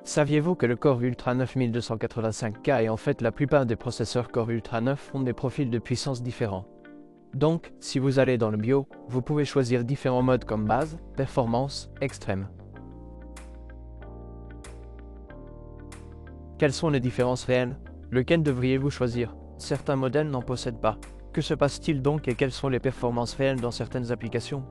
Saviez-vous que le Core Ultra 9285K et en fait la plupart des processeurs Core Ultra 9 ont des profils de puissance différents. Donc, si vous allez dans le BIOS, vous pouvez choisir différents modes comme base, performance, extrême. Quelles sont les différences réelles? Lequel devriez-vous choisir? Certains modèles n'en possèdent pas. Que se passe-t-il donc et quelles sont les performances réelles dans certaines applications?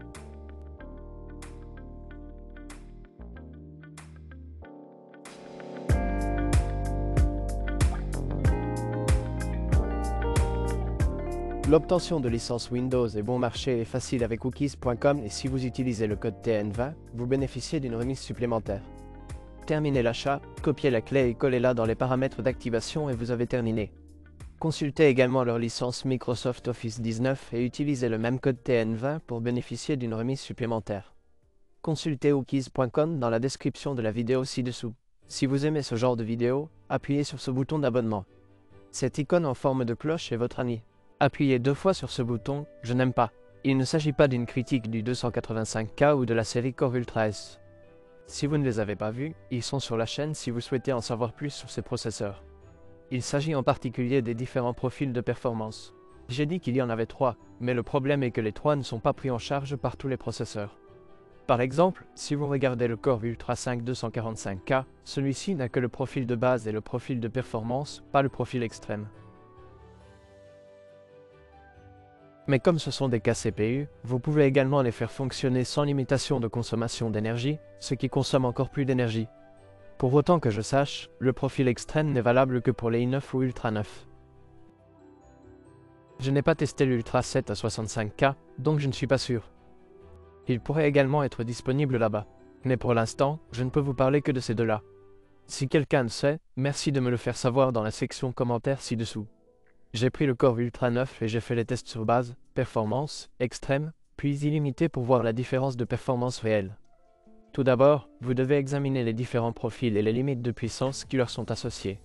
L'obtention de licence Windows est bon marché et facile avec Cookies.com et si vous utilisez le code TN20, vous bénéficiez d'une remise supplémentaire. Terminez l'achat, copiez la clé et collez-la dans les paramètres d'activation et vous avez terminé. Consultez également leur licence Microsoft Office 19 et utilisez le même code TN20 pour bénéficier d'une remise supplémentaire. Consultez Cookies.com dans la description de la vidéo ci-dessous. Si vous aimez ce genre de vidéo, appuyez sur ce bouton d'abonnement. Cette icône en forme de cloche est votre ami. Appuyez 2 fois sur ce bouton « Je n'aime pas ». Il ne s'agit pas d'une critique du 285K ou de la série Core Ultra S. Si vous ne les avez pas vus, ils sont sur la chaîne si vous souhaitez en savoir plus sur ces processeurs. Il s'agit en particulier des différents profils de performance. J'ai dit qu'il y en avait 3, mais le problème est que les 3 ne sont pas pris en charge par tous les processeurs. Par exemple, si vous regardez le Core Ultra 5 245K, celui-ci n'a que le profil de base et le profil de performance, pas le profil extrême. Mais comme ce sont des cas CPU, vous pouvez également les faire fonctionner sans limitation de consommation d'énergie, ce qui consomme encore plus d'énergie. Pour autant que je sache, le profil extrême n'est valable que pour les i9 ou Ultra 9. Je n'ai pas testé l'Ultra 7 à 65K, donc je ne suis pas sûr. Il pourrait également être disponible là-bas. Mais pour l'instant, je ne peux vous parler que de ces deux-là. Si quelqu'un le sait, merci de me le faire savoir dans la section commentaires ci-dessous. J'ai pris le Core Ultra 9 et j'ai fait les tests sur base, performance, extrême, puis illimité pour voir la différence de performance réelle. Tout d'abord, vous devez examiner les différents profils et les limites de puissance qui leur sont associées.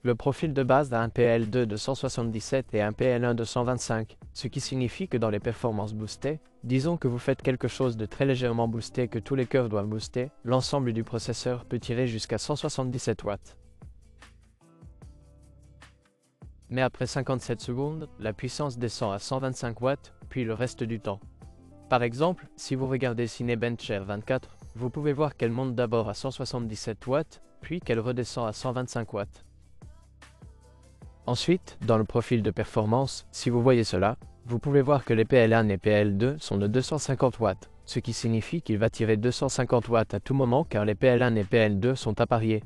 Le profil de base a un PL2 de 177 et un PL1 de 125, ce qui signifie que dans les performances boostées, disons que vous faites quelque chose de très légèrement boosté que tous les cœurs doivent booster, l'ensemble du processeur peut tirer jusqu'à 177 watts. Mais après 57 secondes, la puissance descend à 125 watts, puis le reste du temps. Par exemple, si vous regardez Cinebench R24, vous pouvez voir qu'elle monte d'abord à 177 watts, puis qu'elle redescend à 125 watts. Ensuite, dans le profil de performance, si vous voyez cela, vous pouvez voir que les PL1 et PL2 sont de 250 watts, ce qui signifie qu'il va tirer 250 watts à tout moment car les PL1 et PL2 sont appariés.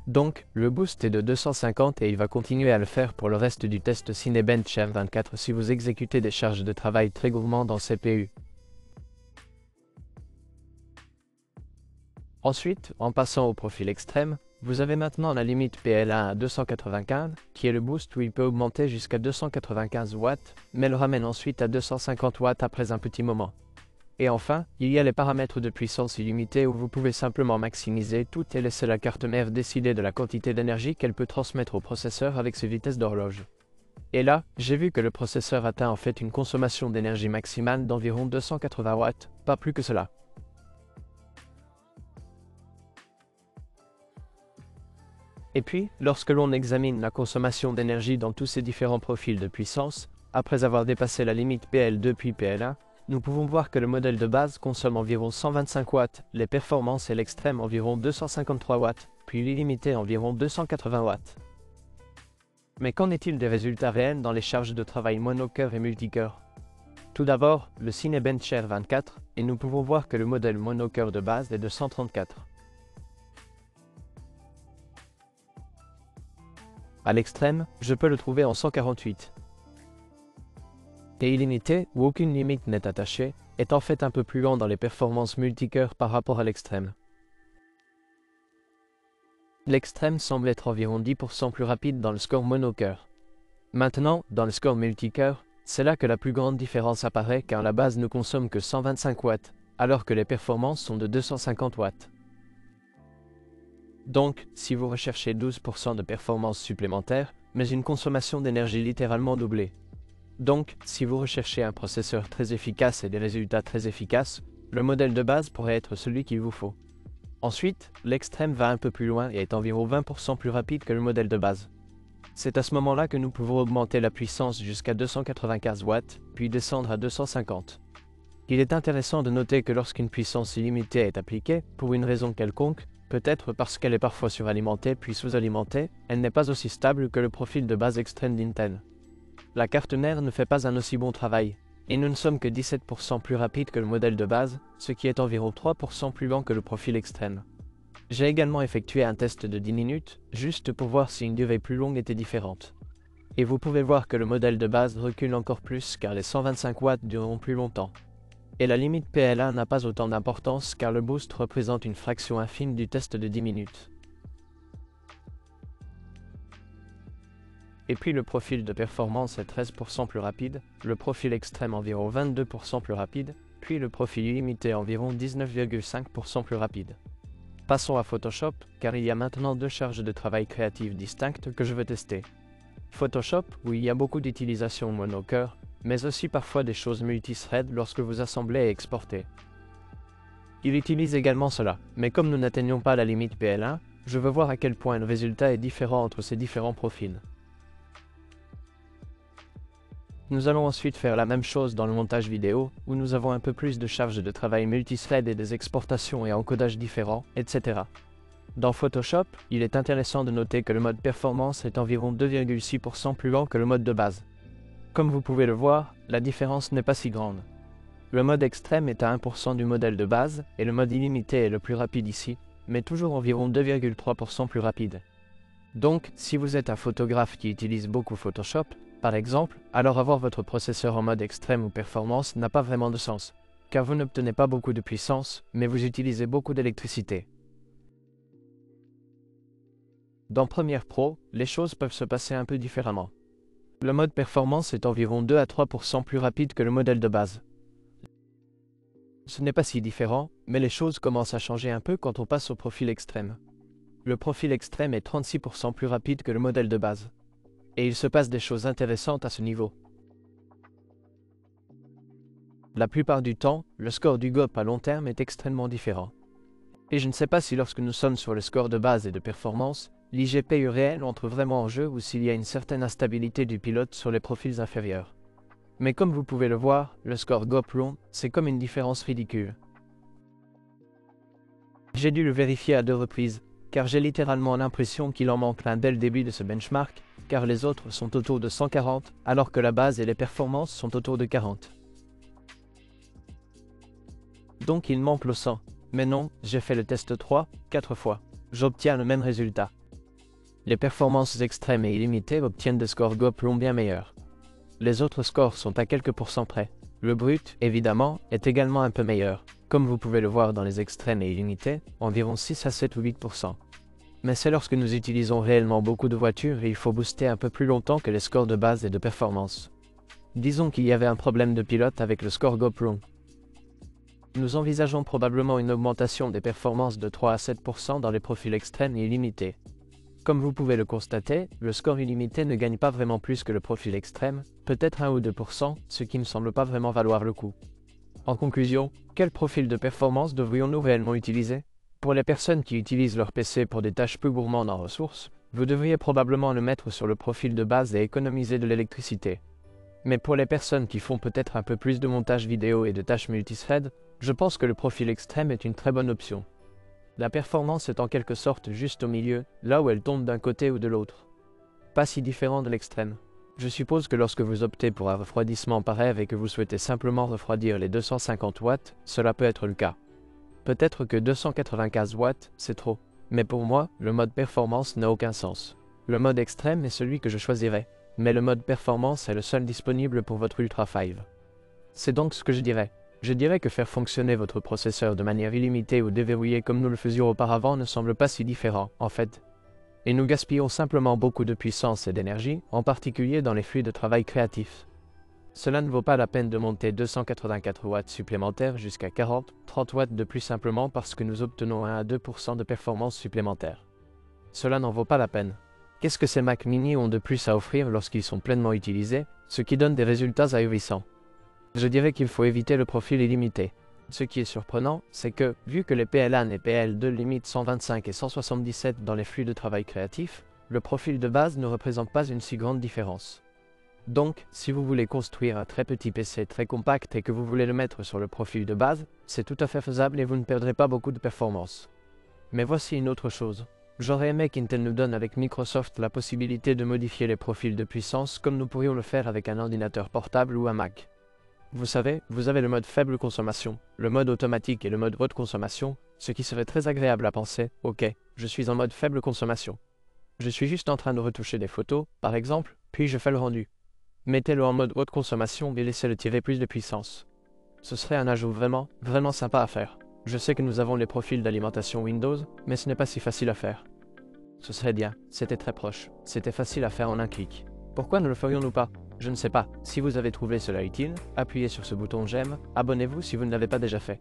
Donc, le boost est de 250 et il va continuer à le faire pour le reste du test Cinebench R24 si vous exécutez des charges de travail très gourmandes en CPU. Ensuite, en passant au profil extrême, vous avez maintenant la limite PL1 à 295, qui est le boost où il peut augmenter jusqu'à 295 watts, mais le ramène ensuite à 250 watts après un petit moment. Et enfin, il y a les paramètres de puissance illimitée où vous pouvez simplement maximiser tout et laisser la carte mère décider de la quantité d'énergie qu'elle peut transmettre au processeur avec ses vitesses d'horloge. Et là, j'ai vu que le processeur atteint en fait une consommation d'énergie maximale d'environ 280 watts, pas plus que cela. Et puis, lorsque l'on examine la consommation d'énergie dans tous ces différents profils de puissance, après avoir dépassé la limite PL2 puis PL1, nous pouvons voir que le modèle de base consomme environ 125 watts, les performances et l'extrême environ 253 watts, puis l'illimité environ 280 watts. Mais qu'en est-il des résultats réels dans les charges de travail monocœur et multicœur? Tout d'abord, le Cinebench R24, et nous pouvons voir que le modèle monocœur de base est de 134. À l'extrême, je peux le trouver en 148. Et illimité, où aucune limite n'est attachée, est en fait un peu plus lent dans les performances multicœur par rapport à l'extrême. L'extrême semble être environ 10% plus rapide dans le score monocœur. Maintenant, dans le score multicœur, c'est là que la plus grande différence apparaît car la base ne consomme que 125 watts, alors que les performances sont de 250 watts. Donc, si vous recherchez 12% de performance supplémentaire, mais une consommation d'énergie littéralement doublée. Donc, si vous recherchez un processeur très efficace et des résultats très efficaces, le modèle de base pourrait être celui qu'il vous faut. Ensuite, l'extrême va un peu plus loin et est environ 20% plus rapide que le modèle de base. C'est à ce moment-là que nous pouvons augmenter la puissance jusqu'à 295 watts, puis descendre à 250. Il est intéressant de noter que lorsqu'une puissance illimitée est appliquée, pour une raison quelconque, peut-être parce qu'elle est parfois suralimentée puis sous-alimentée, elle n'est pas aussi stable que le profil de base extrême d'Intel. La carte mère ne fait pas un aussi bon travail, et nous ne sommes que 17% plus rapides que le modèle de base, ce qui est environ 3% plus lent que le profil extrême. J'ai également effectué un test de 10 minutes, juste pour voir si une durée plus longue était différente. Et vous pouvez voir que le modèle de base recule encore plus car les 125 watts dureront plus longtemps. Et la limite PLA n'a pas autant d'importance car le boost représente une fraction infime du test de 10 minutes. Et puis le profil de performance est 13% plus rapide, le profil extrême environ 22% plus rapide, puis le profil illimité environ 19,5% plus rapide. Passons à Photoshop, car il y a maintenant deux charges de travail créatives distinctes que je veux tester. Photoshop, où il y a beaucoup d'utilisation monocœur, mais aussi parfois des choses multithread lorsque vous assemblez et exportez. Il utilise également cela, mais comme nous n'atteignons pas la limite PL1, je veux voir à quel point le résultat est différent entre ces différents profils. Nous allons ensuite faire la même chose dans le montage vidéo, où nous avons un peu plus de charges de travail multithread et des exportations et encodages différents, etc. Dans Photoshop, il est intéressant de noter que le mode performance est environ 2,6% plus lent que le mode de base. Comme vous pouvez le voir, la différence n'est pas si grande. Le mode extrême est à 1% du modèle de base, et le mode illimité est le plus rapide ici, mais toujours environ 2,3% plus rapide. Donc, si vous êtes un photographe qui utilise beaucoup Photoshop, par exemple, alors avoir votre processeur en mode extrême ou performance n'a pas vraiment de sens, car vous n'obtenez pas beaucoup de puissance, mais vous utilisez beaucoup d'électricité. Dans Premiere Pro, les choses peuvent se passer un peu différemment. Le mode performance est environ 2 à 3% plus rapide que le modèle de base. Ce n'est pas si différent, mais les choses commencent à changer un peu quand on passe au profil extrême. Le profil extrême est 36% plus rapide que le modèle de base. Et il se passe des choses intéressantes à ce niveau. La plupart du temps, le score du GOP à long terme est extrêmement différent. Et je ne sais pas si lorsque nous sommes sur le score de base et de performance, l'IGPU réel entre vraiment en jeu ou s'il y a une certaine instabilité du pilote sur les profils inférieurs. Mais comme vous pouvez le voir, le score GOP long, c'est comme une différence ridicule. J'ai dû le vérifier à 2 reprises, car j'ai littéralement l'impression qu'il en manque l'un dès le début de ce benchmark, car les autres sont autour de 140, alors que la base et les performances sont autour de 40. Donc il manque le 100. Mais non, j'ai fait le test 3, 4 fois. J'obtiens le même résultat. Les performances extrêmes et illimitées obtiennent des scores GOP long bien meilleurs. Les autres scores sont à quelques pourcents près. Le brut, évidemment, est également un peu meilleur, comme vous pouvez le voir dans les extrêmes et illimités, environ 6 à 7 ou 8%. Mais c'est lorsque nous utilisons réellement beaucoup de voitures et il faut booster un peu plus longtemps que les scores de base et de performance. Disons qu'il y avait un problème de pilote avec le score GOP long. Nous envisageons probablement une augmentation des performances de 3 à 7% dans les profils extrêmes et illimités. Comme vous pouvez le constater, le score illimité ne gagne pas vraiment plus que le profil extrême, peut-être 1 ou 2%, ce qui ne semble pas vraiment valoir le coup. En conclusion, quel profil de performance devrions-nous réellement utiliser? Pour les personnes qui utilisent leur PC pour des tâches plus gourmandes en ressources, vous devriez probablement le mettre sur le profil de base et économiser de l'électricité. Mais pour les personnes qui font peut-être un peu plus de montage vidéo et de tâches multithread, je pense que le profil extrême est une très bonne option. La performance est en quelque sorte juste au milieu, là où elle tombe d'un côté ou de l'autre. Pas si différent de l'extrême. Je suppose que lorsque vous optez pour un refroidissement par rêve et que vous souhaitez simplement refroidir les 250 watts, cela peut être le cas. Peut-être que 295 watts, c'est trop. Mais pour moi, le mode performance n'a aucun sens. Le mode extrême est celui que je choisirais, mais le mode performance est le seul disponible pour votre Ultra 5. C'est donc ce que je dirais. Je dirais que faire fonctionner votre processeur de manière illimitée ou déverrouillée comme nous le faisions auparavant ne semble pas si différent, en fait. Et nous gaspillons simplement beaucoup de puissance et d'énergie, en particulier dans les flux de travail créatifs. Cela ne vaut pas la peine de monter 284 watts supplémentaires jusqu'à 40-30 watts de plus simplement parce que nous obtenons 1 à 2% de performance supplémentaire. Cela n'en vaut pas la peine. Qu'est-ce que ces Mac mini ont de plus à offrir lorsqu'ils sont pleinement utilisés, ce qui donne des résultats ahurissants? Je dirais qu'il faut éviter le profil illimité. Ce qui est surprenant, c'est que, vu que les PLAN et PL2 limitent 125 et 177 dans les flux de travail créatifs, le profil de base ne représente pas une si grande différence. Donc, si vous voulez construire un très petit PC très compact et que vous voulez le mettre sur le profil de base, c'est tout à fait faisable et vous ne perdrez pas beaucoup de performance. Mais voici une autre chose. J'aurais aimé qu'Intel nous donne avec Microsoft la possibilité de modifier les profils de puissance comme nous pourrions le faire avec un ordinateur portable ou un Mac. Vous savez, vous avez le mode faible consommation, le mode automatique et le mode haute consommation, ce qui serait très agréable à penser, ok, je suis en mode faible consommation. Je suis juste en train de retoucher des photos, par exemple, puis je fais le rendu. Mettez-le en mode haute consommation et laissez-le tirer plus de puissance. Ce serait un ajout vraiment sympa à faire. Je sais que nous avons les profils d'alimentation Windows, mais ce n'est pas si facile à faire. Ce serait bien, c'était très proche, c'était facile à faire en un clic. Pourquoi ne le ferions-nous pas? Je ne sais pas. Si vous avez trouvé cela utile, appuyez sur ce bouton j'aime, abonnez-vous si vous ne l'avez pas déjà fait.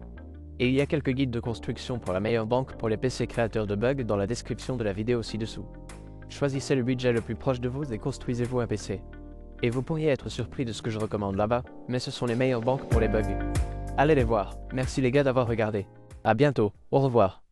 Et il y a quelques guides de construction pour la meilleure banque pour les PC créateurs de bugs dans la description de la vidéo ci-dessous. Choisissez le budget le plus proche de vous et construisez-vous un PC. Et vous pourriez être surpris de ce que je recommande là-bas, mais ce sont les meilleures banques pour les bugs. Allez les voir. Merci les gars d'avoir regardé. À bientôt. Au revoir.